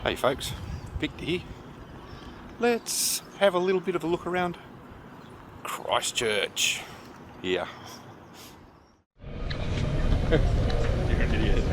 Hey folks, Victor here. Let's have a little bit of a look around Christchurch. Yeah. You're an idiot.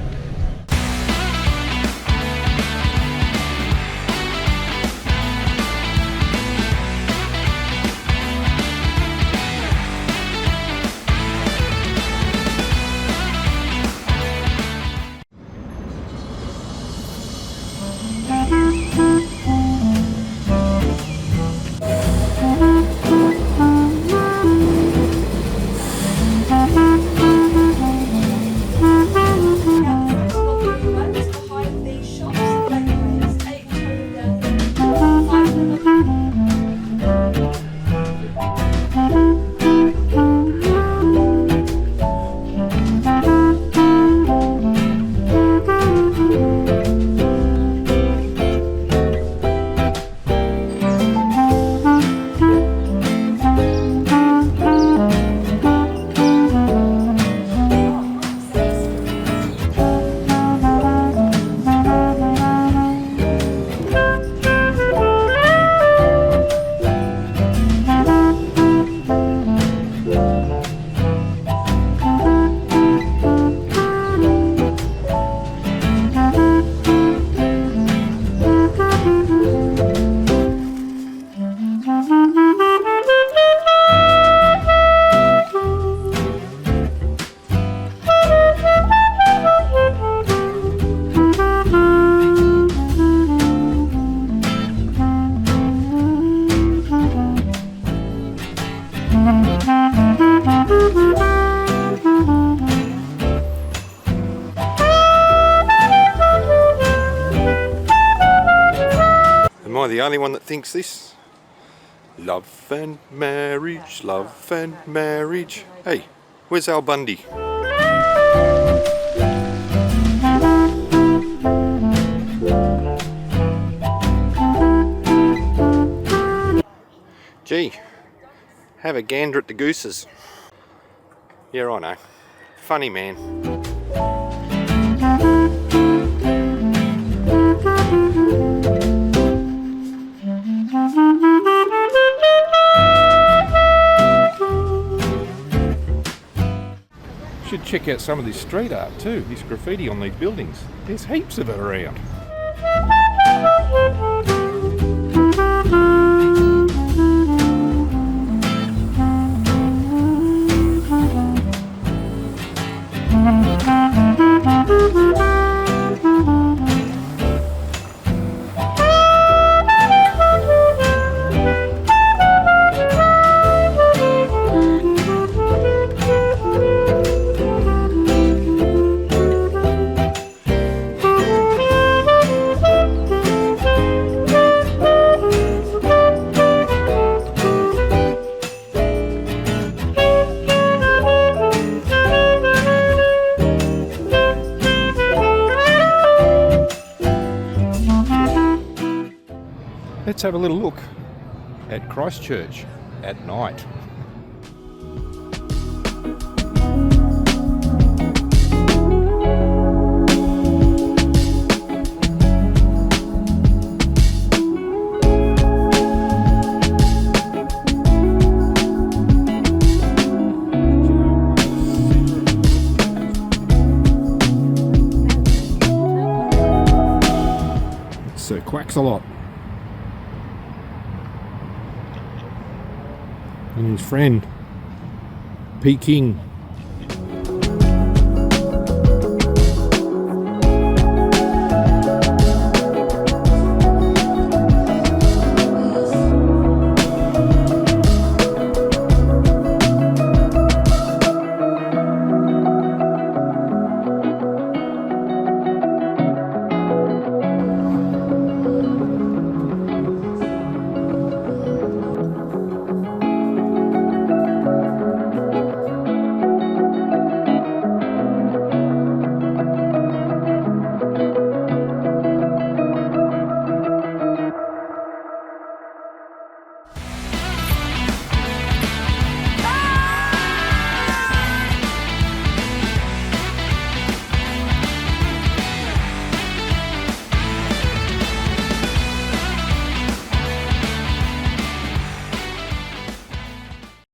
Am I the only one that thinks this? Love and marriage, love and marriage. Hey, where's Al Bundy? Gee, have a gander at the gooses. Yeah, I know. Funny man. Should check out some of this street art too, this graffiti on these buildings. There's heaps of it around. Let's have a little look at Christchurch at night. It quacks a lot. And his friend, Peking.